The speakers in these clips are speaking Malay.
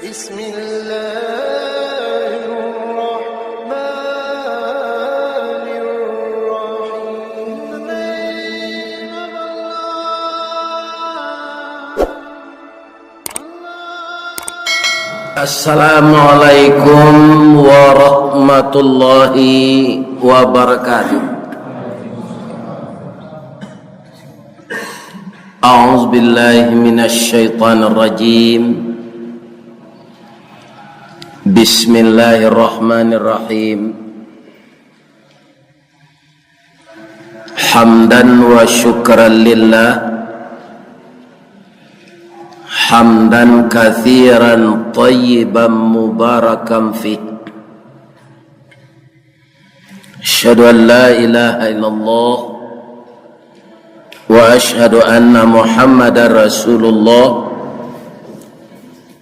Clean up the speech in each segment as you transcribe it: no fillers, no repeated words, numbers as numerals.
بسم الله الرحمن الرحيم. Assalamualaikum warahmatullahi wabarakatuh. A'udzu billahi minasy syaithanir rajim. Bismillahirrahmanirrahim. Hamdan wa syukran lillah, hamdan katsiran thayyiban mubarakan fih. Asyhadu an la ilaha illallah wa asyhadu anna Muhammadar Rasulullah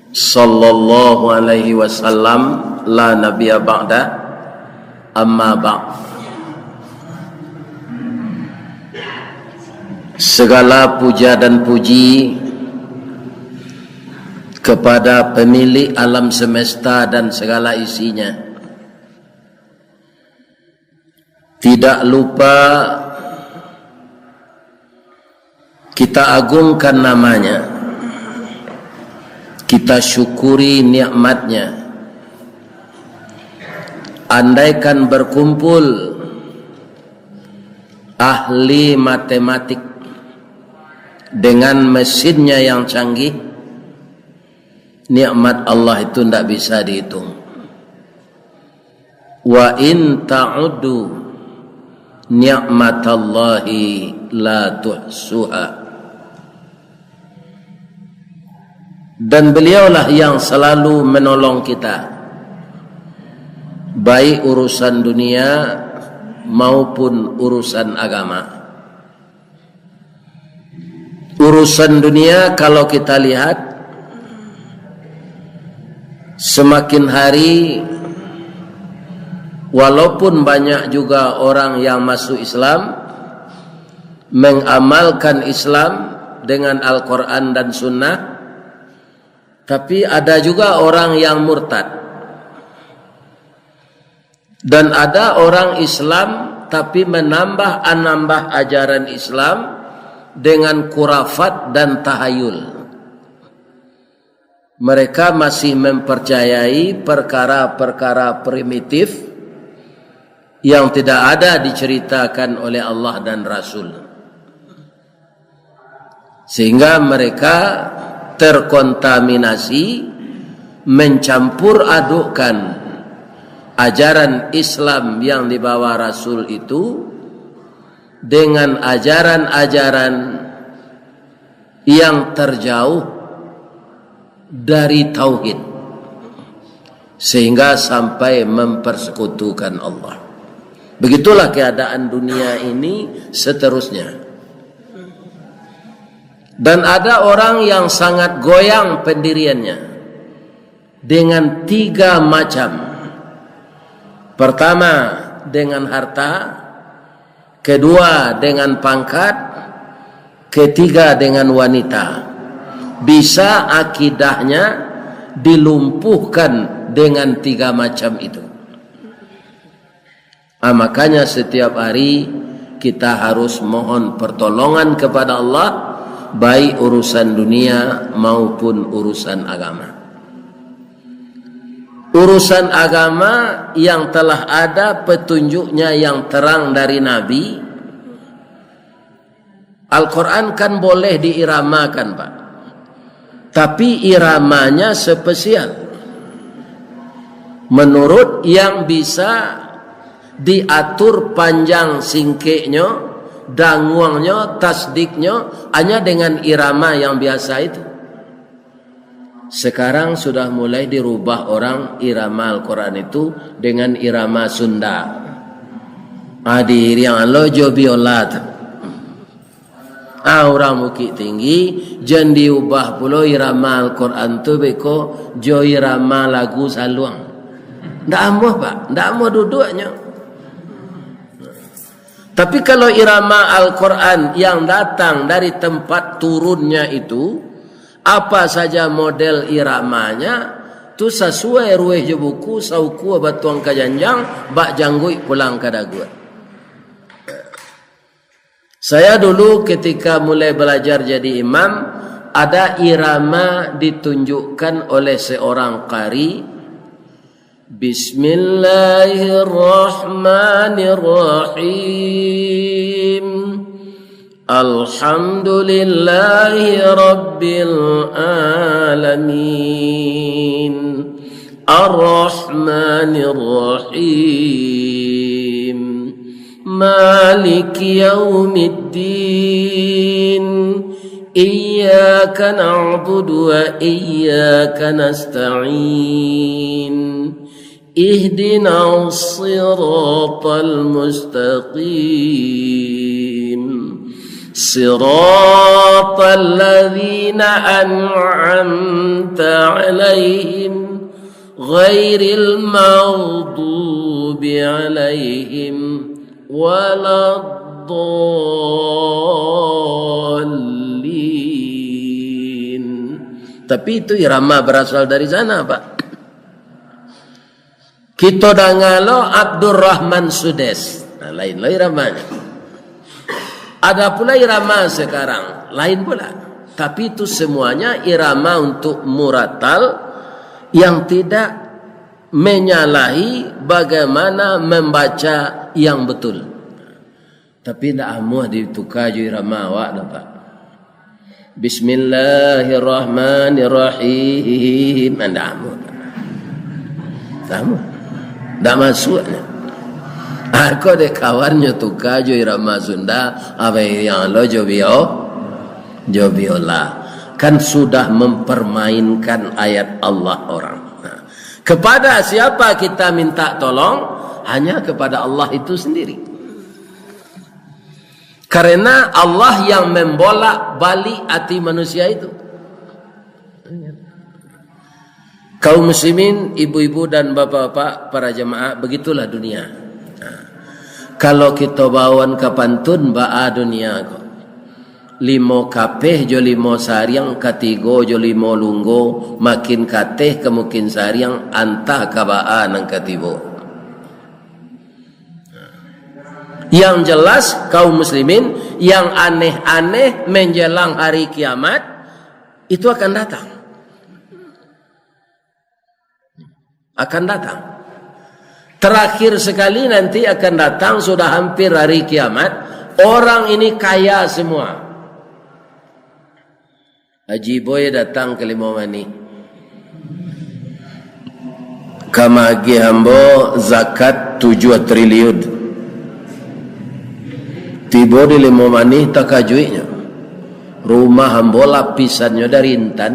sallallahu alaihi wasallam, la nabiyya ba'da, amma ba'd. Segala puja dan puji kepada pemilik alam semesta dan segala isinya. Tidak lupa kita agungkan namanya, kita syukuri nikmatnya. Andaikan berkumpul ahli matematik dengan mesinnya yang canggih, nikmat Allah itu tidak bisa dihitung. Wa in ta'uddu ni'matallahi la tuhsuha. Dan beliaulah yang selalu menolong kita, baik urusan dunia maupun urusan agama. Urusan dunia kalau kita lihat, semakin hari walaupun banyak juga orang yang masuk Islam, mengamalkan Islam dengan Al-Quran dan Sunnah, tapi ada juga orang yang murtad. Dan ada orang Islam tapi menambah ajaran Islam dengan khurafat dan tahayul. Mereka masih mempercayai perkara-perkara primitif yang tidak ada diceritakan oleh Allah dan Rasul, sehingga mereka terkontaminasi, mencampur adukkan ajaran Islam yang dibawa Rasul itu dengan ajaran-ajaran yang terjauh dari tauhid, sehingga sampai mempersekutukan Allah. Begitulah keadaan dunia ini seterusnya. Dan ada orang yang sangat goyang pendiriannya dengan 3 macam. Pertama dengan harta, kedua dengan pangkat, ketiga dengan wanita. Bisa akidahnya dilumpuhkan dengan 3 macam itu. Makanya setiap hari kita harus mohon pertolongan kepada Allah, baik urusan dunia maupun urusan agama. Urusan agama yang telah ada petunjuknya yang terang dari Nabi, Al-Quran kan boleh diiramakan, Pak, tapi iramanya spesial menurut yang bisa diatur panjang singkeknya, danguangnya, tasdiknya hanya dengan irama yang biasa itu. Sekarang sudah mulai dirubah orang irama Al-Quran itu dengan irama Sunda. Adir yang lojo biolat. Orang Bukit Tinggi jangan diubah pula irama Al-Quran tu beko jo irama lagu saluang. Ndak amuh, Pak, ndak amuh duduknya. Tapi kalau irama Al-Quran yang datang dari tempat turunnya itu, apa saja model iramanya, tu sesuai rueh je buku sauku batuang kajanjang bak janggui pulang kadagu. Saya dulu ketika mulai belajar jadi imam, ada irama ditunjukkan oleh seorang qari. Bismillahirrahmanirrahim. Alhamdulillahi rabbil alamin. Ar-Rahmanir-Rahim. Maliki yaumiddin. Iyyaka na'budu wa iyyaka nasta'in. Ihdinas siratal mustaqim. Siratal ladzina an'amta 'alaihim ghairil maghdubi 'alaihim waladdallin. Tapi itu irama berasal dari sana, Pak. Kita dangalo Abdurrahman Sudes. Nah, lain lah iramanya. Ada pula irama sekarang, lain pula. Tapi itu semuanya irama untuk muratal yang tidak menyalahi bagaimana membaca yang betul. Tapi tidak amuah ditukar ju irama awak dapat. Bismillahirrahmanirrahim. Tidak amuah. Tak masuknya. Aku ada kawannya tukar jo irama Sunda, apa yang lo jobiola. Kan sudah mempermainkan ayat Allah orang. Nah, kepada siapa kita minta tolong? Hanya kepada Allah itu sendiri. Karena Allah yang membolak-balik hati manusia itu. Kaum muslimin, ibu-ibu dan bapak-bapak, para jemaah, begitulah dunia. Nah, kalau kita bawan ke pantun ba'a dunia kok. 5 kapeh jo 5 sariang, katigo jo 5 lunggo, makin kateh kemukin sariang antah kaba'a nang katibo. Yang jelas kaum muslimin yang aneh-aneh menjelang hari kiamat itu akan datang. Akan datang. Terakhir sekali nanti akan datang, sudah hampir hari kiamat. Orang ini kaya semua. Haji Boy datang ke Limau-Mani. Kamagi hambo zakat 7 triliun. Tiba di Limau-Mani tak kajuinya. Rumah hambo lapisannya dari Intan.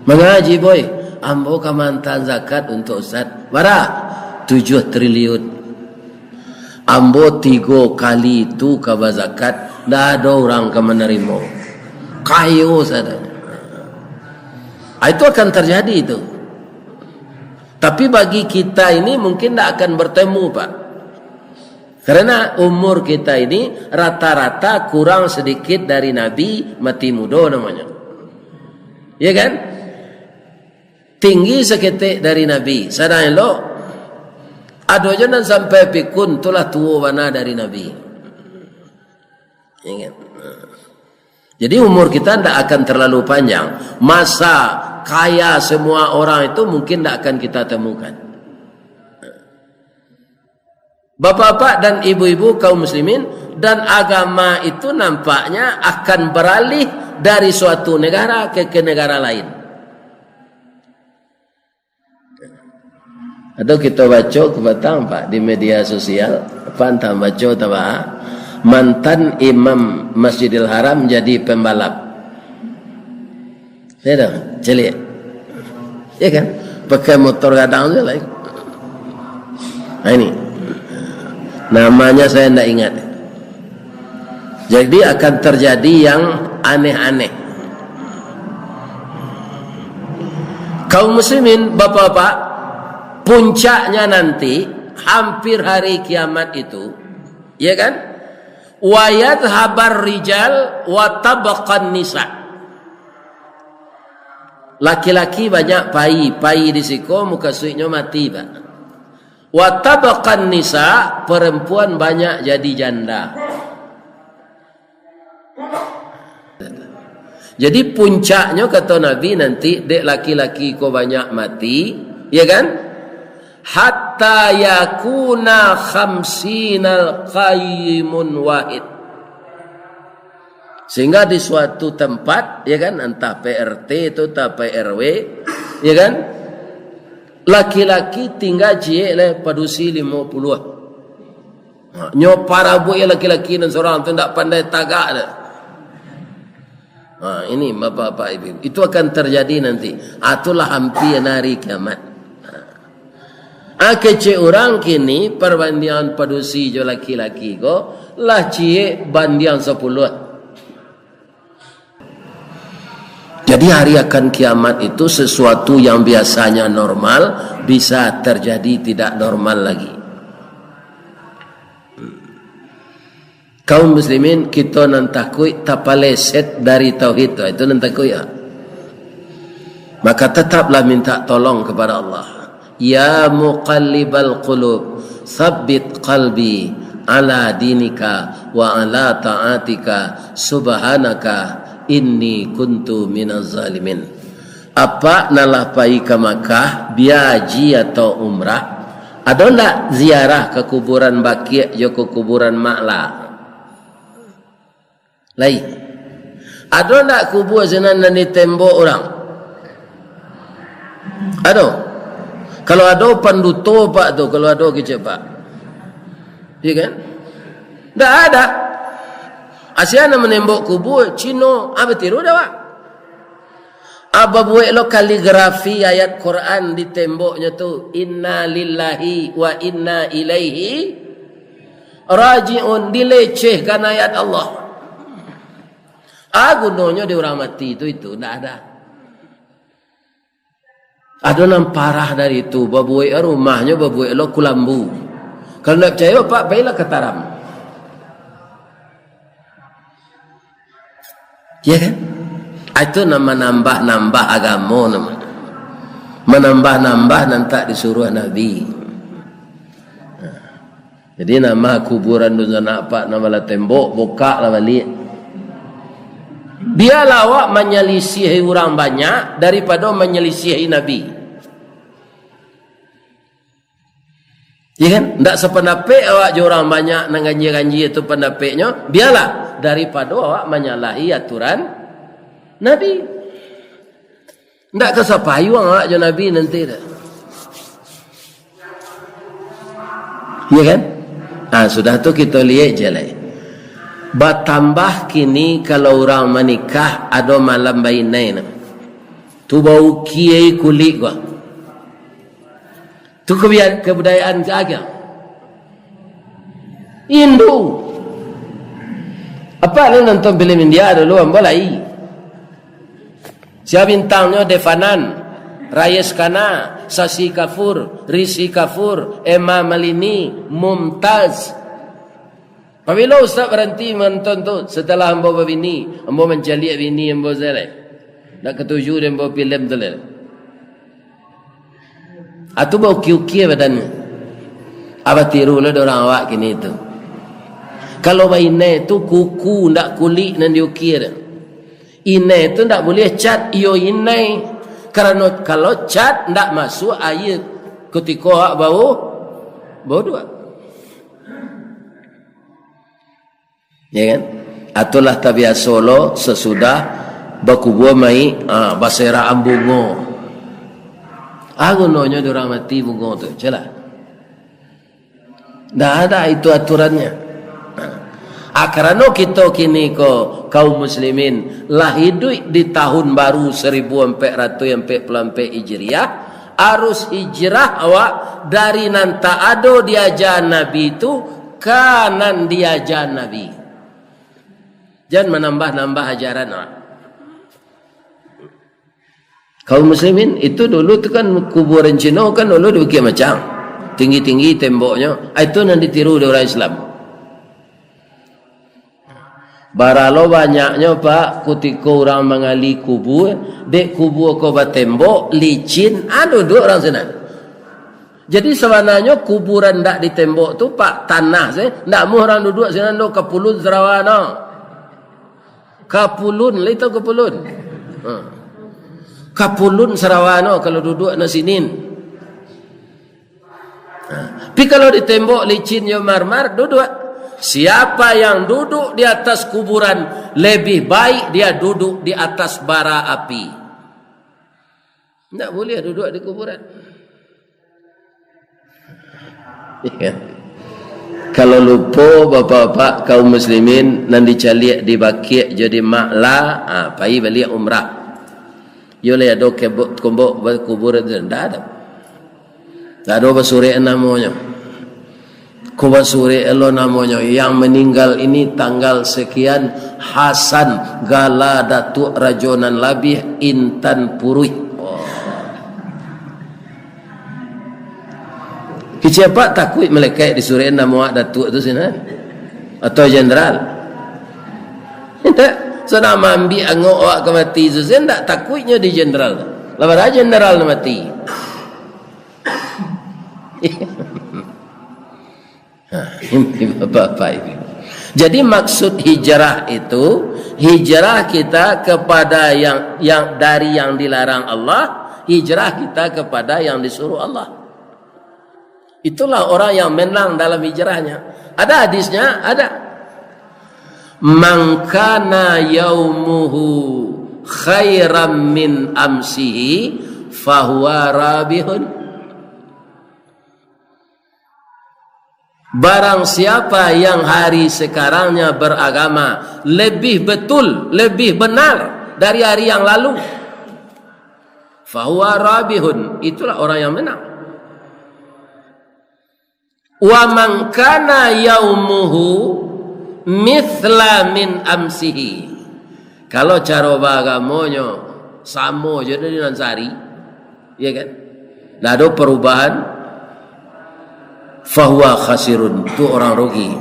Mengaji Boy, ambo kamantan zakat untuk Ustaz. Bara 7 triliun. Ambo 3 kali itu kaba zakat, dah ada orang ke menerima. Kayu saja. Itu akan terjadi itu. Tapi bagi kita ini mungkin tidak akan bertemu, Pak. Karena umur kita ini rata-rata kurang sedikit dari Nabi, mati muda namanya. Ya kan? Tinggi seketik dari Nabi. Sadang lo ada jangan sampai pikun tulah tua mana dari Nabi. Ya kan? Jadi umur kita tidak akan terlalu panjang. Masa kaya semua orang itu mungkin tidak akan kita temukan. Bapak-bapak dan ibu-ibu kaum muslimin, dan agama itu nampaknya akan beralih dari suatu negara ke negara lain. Ada kita baca kebatang Pak di media sosial, apa entah baca apa, mantan imam Masjidil Haram jadi pembalap. Ya dah, celik. Ya kan? Pakai motor gadang je lah. Nah ini. Namanya saya tidak ingat. Jadi akan terjadi yang aneh-aneh. Kaum muslimin, bapak-bapak, puncaknya nanti hampir hari kiamat itu, ya kan? Wa yadhhabar rijal wa tabaqan nisa. laki-laki banyak pai di siko muka suiknya mati pak. Wa tabaqan nisa, perempuan banyak jadi janda. Jadi puncaknya kata Nabi nanti dek laki-laki ko banyak mati, ya kan? Hatta yakuna khamsinal qayyimun wahid. Sehingga di suatu tempat, ya kan, entah PRT itu entah PRW, ya kan, laki-laki tinggal jie le padusi 50. Nyo para bu ya laki-laki dan seorang tu tak pandai tagak dah. Ini bapak-bapak ibu, itu akan terjadi nanti. Itulah hampir hari kiamat. Kecil orang kini perbandingan padusi jo laki-laki ko lah cie bandian 10. Jadi hari akan kiamat itu sesuatu yang biasanya normal bisa terjadi tidak normal lagi. Kaum muslimin kita nantakui tapaleset dari tauhid itu nantakui ya. Maka tetaplah minta tolong kepada Allah. Ya muqallibal qulub, tsabbit qalbi ala dinika wa ala ta'atika subhanaka inni kuntu minaz zalimin. Apa nalah pai ke Makkah biaji atau umrah, ada ndak ziarah ke kuburan Baqi' jo ke kuburan Ma'la? Lai. Ada ndak kubur zenan di tembok orang? Ada. Kalau ada panduto pak tu, kalau ada kecil pak. Ya kan? Tak ada. Asyana menembok kubur Cino, apa tiru dah pak? Apa buat lo kaligrafi ayat Quran di temboknya tu, inna lillahi wa inna ilaihi raji'un, dilecehkan ayat Allah. Gunanya dia orang mati itu tak ada. Ada yang parah dari itu, babuai rumahnya babuai lo kulambu. Kalau nak percaya pak, baiklah kataram. Ya kan? Itu nama nambah agama nama. Menambah nanti disuruh Nabi. Jadi nama kuburan tu nak apa nama la tembok buka lah balik. Biarlah awak menyelisihi orang banyak daripada menyelisihi Nabi. Ya kan? Tak sependapat awak je orang banyak nang ganji-ganji itu pendapatnya. Biarlah daripada awak menyalahi aturan Nabi. Tak kesapayuang awak je Nabi nanti dah. Ya kan? Sudah tu kita lihat je lah. Bertambah kini kalau orang menikah ada malam bainai. Tu bau kiai kulit gua. Tu kebudayaan ke agama Hindu. Apa ni nonton film India dulu ambalai. Siapa bintangnya Devanan, Rajesh Khanna, Shashi Kapoor, Rishi Kapoor, Emma Malini, Mumtaz. Apabila ustaz berhenti menonton tu setelah ambo berbini, ambo mencari bini ambo zelai. Nak ketujuh dia ambo film tu le. Atu bau kiu-kiu badannya. Apa tiru lah orang awak kini itu. Kalau bainai tu kuku ndak kulit nan diukir. Inai tu ndak boleh cat iyo inai. Kerana kalau cat ndak masuk air ketika bau dua. Ya kan? Atulah tabiat Solo sesudah berkubur mai basera ambungo. Gunanya orang mati bungo tu, celah. Tak ada itu aturannya. Kerana kita kini kaum muslimin lah hidup di tahun baru 1444 Hijriah, harus hijrah awak dari nanta ado diajar Nabi itu kanan diajar Nabi. Jangan menambah-nambah ajaran awak. Kaum muslimin itu dulu tu kan kuburan Cina kan dulu dibikin macam tinggi-tinggi temboknya. Itu yang ditiru oleh orang Islam. Baralo banyaknya pak ketika orang mengali kubur, dek kubur ko batembok licin, duduk orang sana. Jadi sebenarnya kuburan ndak di tembok tu pak tanah sih, ndak mau orang duduk sana do Kapulun Sarawak. Kapulun, itu Kapulun. Kapulun Sarawak kalau duduk na sinin. Tapi kalau di tembok licin yo marmar duduk. Siapa yang duduk di atas kuburan lebih baik dia duduk di atas bara api. Tidak boleh duduk di kuburan. Kalau lupa bapak-bapak kaum muslimin nan dicaliak di bakir jadi makla, pai balik umrah. Yo le ada kembok kuburan tidak ada. Tak ada basuri namanya. Kubasuri elo namanya yang meninggal ini tanggal sekian Hasan Gala Datuk Rajonan Labih Intan Purui. Siapa takut melekat di suri nama Datuk itu sini atau jenderal? Tidak. So nama ambil angok awak ke mati itu tidak takutnya di jenderal. Lepas jenderal mati. Bapak Ibu. Jadi maksud hijrah itu hijrah kita kepada yang dari yang dilarang Allah, hijrah kita kepada yang disuruh Allah. Itulah orang yang menang dalam hijrahnya. Ada hadisnya, ada. Man kana yaumuhu khairan min amsihi fahuwa rabihun. Barang siapa yang hari sekarangnya beragama lebih betul, lebih benar dari hari yang lalu, fahuwa rabihun, itulah orang yang menang. Wa man kana yaumuhu mithla min amsihi, kalau cara bagamonyo sama je dari Nansari, ya kan? Tidak ada perubahan. Fahuwa khasirun, itu orang rugi.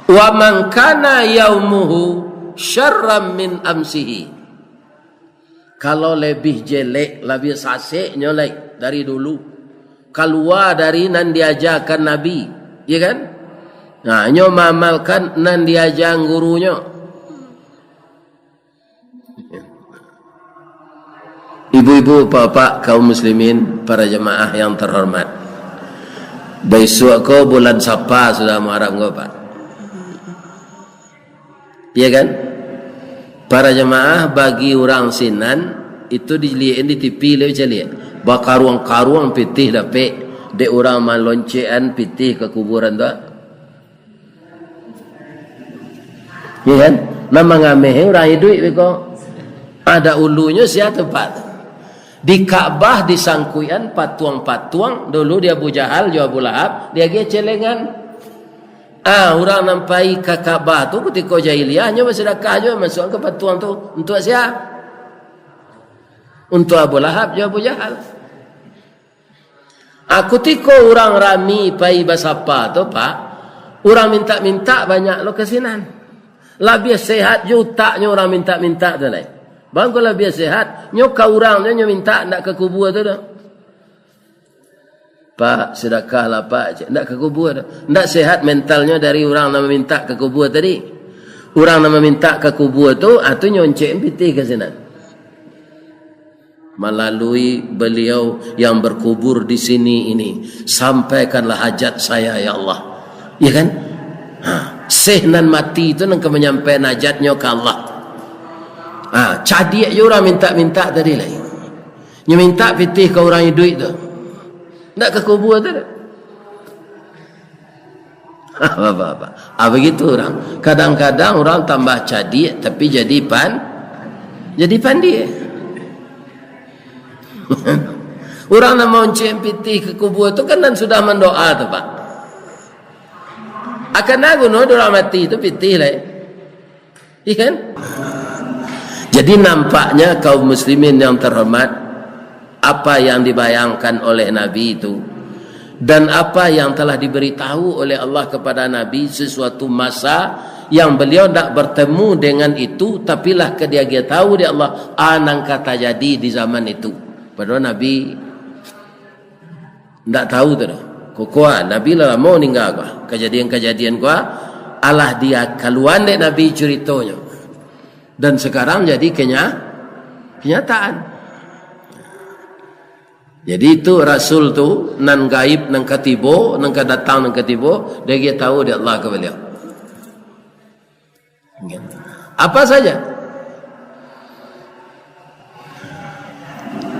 Wa man kana yaumuhu syarram min amsihi, kalau lebih jelek, lebih sasek nyolek dari dulu, keluar dari nan diajarkan Nabi, ya kan? Nah, nyo mamalkan nan diajar gurunya. Ibu-ibu, bapak kaum muslimin, para jemaah yang terhormat. Besok ko bulan Sapa sudah Muharram ko Pak. Iya kan? Para jemaah bagi orang Sinan itu dilihat di TV le calian. Bakaruang-karuang pitih dape de orang maloncean pitih ke kuburan tu. Iya kan? Nama ngameh orang hidup beko. Ada ulunya sia tempat. Di Ka'bah disangkuian patuang-patuang dulu dia Abu Jahal, dia Abu Lahab, dia ge celengan. Orang nampai ke Ka'bah tu ketika jahiliyahnya bersedekah je masuk ke patuang tu untuk siapa? Untuk Abu Lahab, dia Abu Jahal. Ketika orang rami pai basapa tu Pak, orang minta-minta banyak lo kesinan. Lebih sehat jutaknya orang minta-minta tu lah. Bang kalau biar sehat, nyoka orang dia minta nak ke kubur tu dah. Pak sedekah lah Pak, nak ke kubur dah. Nak sehat mentalnya dari orang nama minta ke kubur tadi. Orang nama minta ke kubur tu, tu nyoncek pitih ke sana. Melalui beliau yang berkubur di sini ini, sampaikanlah hajat saya ya Allah. Ya kan? Sehnan mati itu nak menyampaikan hajatnya ke Allah. Cadik je orang minta-minta tadi lah. Dia minta pitih ke orang hidup tu. Tak ke kubur tu. Apa? Begitu orang. Kadang-kadang orang tambah cadik tapi jadi pandai. Orang nak mau pitih ke kubur tu kan dan sudah mendoa tu Pak. Akan aku no orang mati tu pitih lah. Ikan? Jadi nampaknya kaum muslimin yang terhormat, apa yang dibayangkan oleh Nabi itu dan apa yang telah diberitahu oleh Allah kepada Nabi sesuatu masa yang beliau tak bertemu dengan itu, tapi lah dia tahu di Allah anang kata jadi di zaman itu. Padahal Nabi tak tahu tu dah. Kukua Nabi lah mau ninggal kau. Kejadian-kejadian kau Allah dia kaluan dek Nabi ceritanya. Dan sekarang jadi kenyataan. Jadi itu Rasul tu nan gaib nan katibo nan datang nan katibo dia tahu dia Allah ke beliau. Apa saja.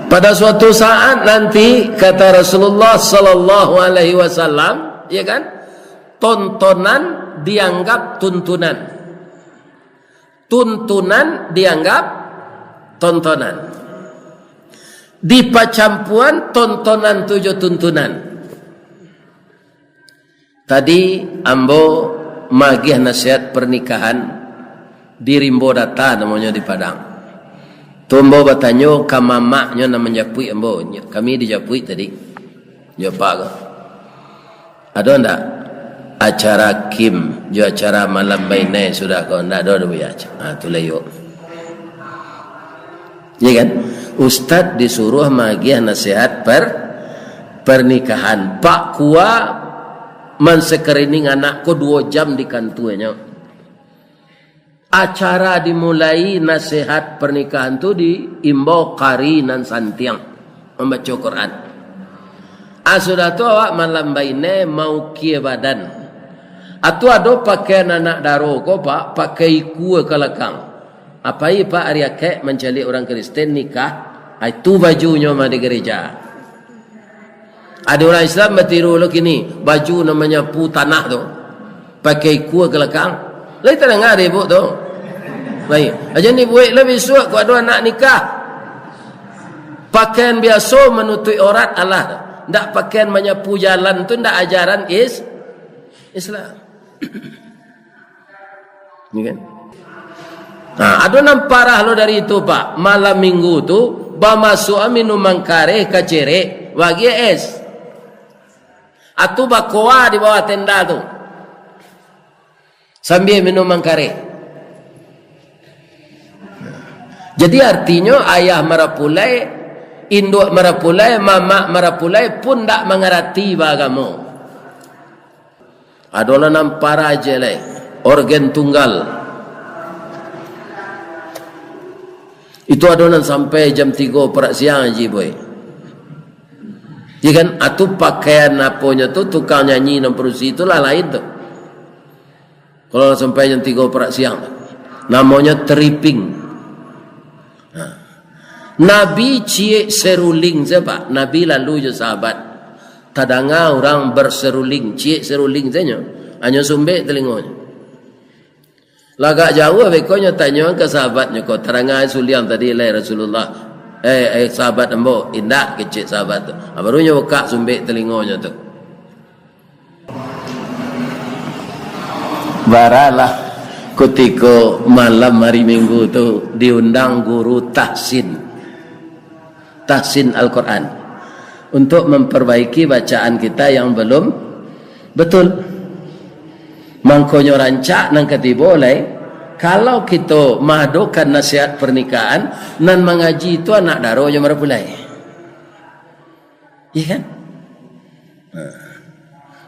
Pada suatu saat nanti kata Rasulullah sallallahu alaihi wasallam, ya kan? Tontonan dianggap tuntunan. Tuntunan dianggap tontonan. Di pacampuan tontonan tujuh tuntunan. Tadi ambo magih nasihat pernikahan di Rimbo Data namanya di Padang. Tumbo bertanya ke mamaknya namanya Japui ambo. Kami di Japui tadi. Jawab ke? Ada enggak acara Kim, jo acara malam bainai sudah kau enggak ada ya. Tu layo. Ya kan? Ustaz disuruh magiah nasihat pernikahan. Pak Kua mensekerining anakku 2 jam di kantunya. Acara dimulai nasihat pernikahan tu di imbau kari nan santiang membaca Quran. Sudah tu awak malam baine mau kie badan. Atu ado pakaian anak daro ko pak pakai kue kelakang. Apa ini Pak Arya Kek mencari orang Kristen nikah, itu bajunya mah di gereja. Ada orang Islam bertiru lo kini baju namanya tanah tu, pakai kue kelakang. Lain tak dengar ibu tu. Lain. Aja ni buat lebih suak kalau ada anak nikah. Pakaian biasa menutupi aurat Allah. Tak pakaian menyapu jalan tu tak ajaran Islam. Ni kan? Ada nam parah lo dari itu Pak. Malam minggu tu bamasuk minum mangkare kacere bagi es. Atu bakoa di bawah tenda tu. Sambil minum mangkare. Jadi artinya ayah marapulai, induk marapulai, mama marapulai pun tak mengerti bagamu. Adalah nam parah je lai. Organ tunggal. Itu adonan sampai jam 3 perak siang je boy. Ya kan? Atau pakaian aponya tu tukang nyanyi dan perusi itulah lain tu. Kalau sampai jam 3 perak siang. Namanya tripping. Nabi cie seruling siapa? Nabi lalu je sahabat. Tadanga orang berseruling. Cie seruling saja. Hanya sumbek telinganya. Lagak jauh bekonya tanya ke sahabatnya kau terangai suliang tadi lai Rasulullah sahabat embo indak kecil sahabat tu barunya buka sumbek telinganya tu baralah ketika malam hari Minggu tu diundang guru tahsin Al-Quran untuk memperbaiki bacaan kita yang belum betul. Mangkonyo rancak nang ketiba oleh kalau kita mahdokan nasihat pernikahan nan mengaji itu anak daro je marapulai. Iya kan?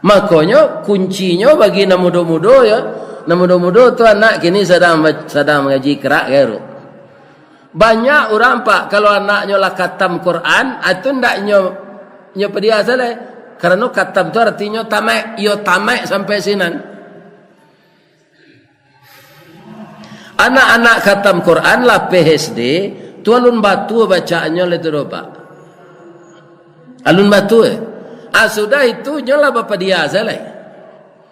Makanya kuncinya bagi nak muda-muda ya, nak muda-muda tu anak kini sedang mengaji kerak garu. Banyak orang Pak kalau anaknya lah khatam Quran itu ndaknya pedia salah. Karena khatam tu artinya tamak, yo tamak sampai sinan. Anak-anak khatam Quran lah PhD, tu alun batu bacaannya le tu Pak. Alun batu sudah itu nyola bapa dia salah.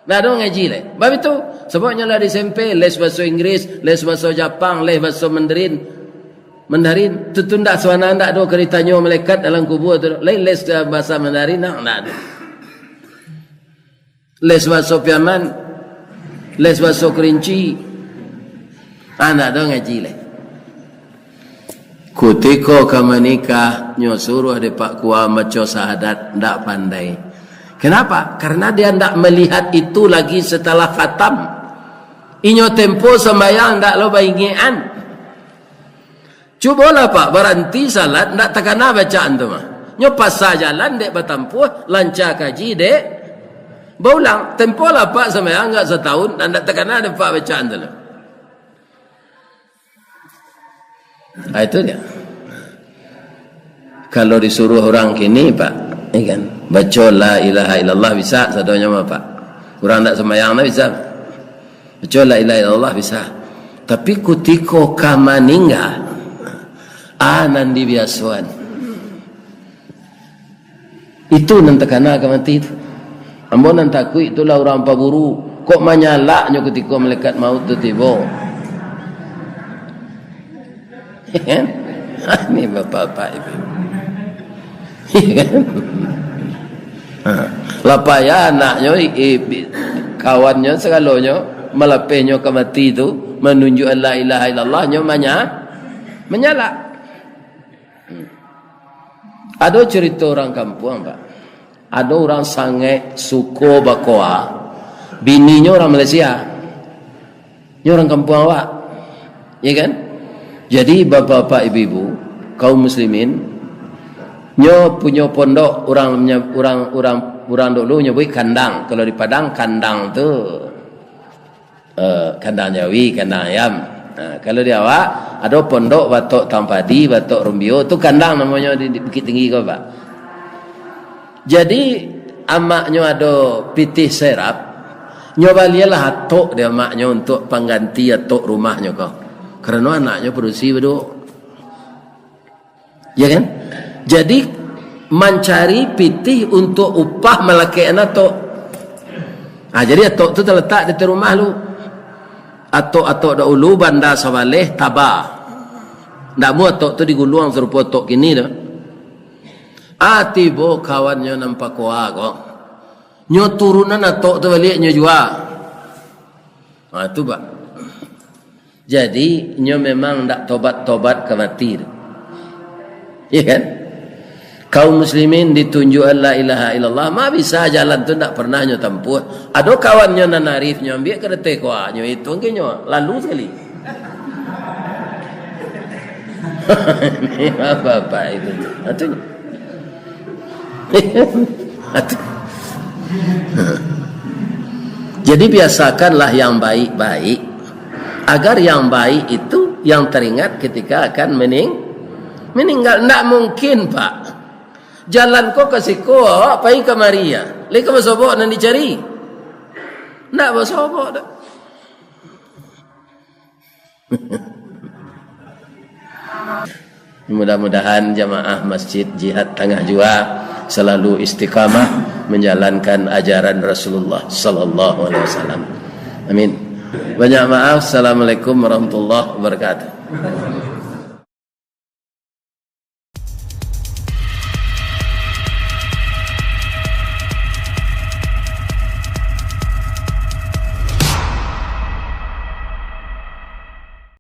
Nah dong ngaji le. Bab itu sebabnya lah di SMP les bahasa Inggris, les bahasa Jepang, les bahasa Mandarin. Tu ndak suana ndak do ceritanya malaikat dalam kubur tu. Lain les bahasa Mandarin ndak ada. Les bahasa Piaman, les bahasa Kerinci. Anak dong ngaji le. Kutiko kama nikah nyosuruh de Pak Kua maco sahadat ndak pandai. Kenapa? Karena dia ndak melihat itu lagi setelah khatam. Inyo tempo sembayang ndak lo baingian. Cubalah Pak berhenti salat ndak takana bacaan tu mah. Nyo pas jalan dek batampuh lancar kaji dek baulang tempo lah Pak sembayang enggak setahun dan ndak takana ada Pak bacaan tu lah. Itu dia. Kalau disuruh orang kini Pak, kan, baca la ilaha illallah bisa sadonya mah Pak. Orang tak sembahyang tak bisa. Baca la ilaha illallah bisa. Tapi kutiko kamaningga nanti biasuan. Itu nanti kena mati itu. Ambo nan takut itulah orang paburu. Kok menyalaknya ketika malaikat maut tu tiba. Kan? Ini bapak-bapak ibu. Lapaya anaknya kawannya segalanya melepehnya ke mati itu menunjuk la ilaha illallah nya menyala. Ada cerita orang kampung Pak. Ada orang sange suko bakoa bininya orang Malaysia. Ini orang kampung awak. Ya kan? Jadi bapak-bapak ibu-ibu kaum muslimin nyo punya pondok orang dulu nyebut kandang. Kalau di Padang kandang tu kandang Jawi, kandang ayam. Kalau di awak ada pondok batok tampadi, batok rumbio tu kandang namanya di Bukit Tinggi kau Pak. Jadi amaknya ada pitih serap. Nyo balialah atok dia amaknya untuk pengganti atok rumahnya kau. Karena anaknya produksi beduk. Ya kan? Jadi mencari pitih untuk upah melaki anak tok. Jadi atok tu terletak di rumah lu. Atok dahulu bandar Sabaleh Tabah. Ndak mu atok tu digulung serupa atok kini dah. Tiba kawannya nampak kuah kok. Nyo turunan atok tu balik nyo jual. Tu Pak. Jadi nyo memang ndak tobat-tobat ke mati. Ya kan? Kaum muslimin ditunjuk la ilaha illallah ma bisa jalan tu ndak pernah nyo tempuh. Ada kawannya nan arif nyo ambil kereta kuah nyo itu nyo lalu sekali. Ini apa itu? Atunya. Jadi biasakanlah yang baik-baik agar yang baik itu yang teringat ketika akan meninggal. Tidak mungkin Pak jalan kau kasih kau pergi ke Maria lagi ke Sobok dan dicari tidak bersobok dah. Mudah-mudahan jamaah Masjid Jihad Tengah Jua selalu istiqamah menjalankan ajaran Rasulullah sallallahu alaihi wasallam. Amin. Banyak maaf. Assalamualaikum warahmatullahi wabarakatuh.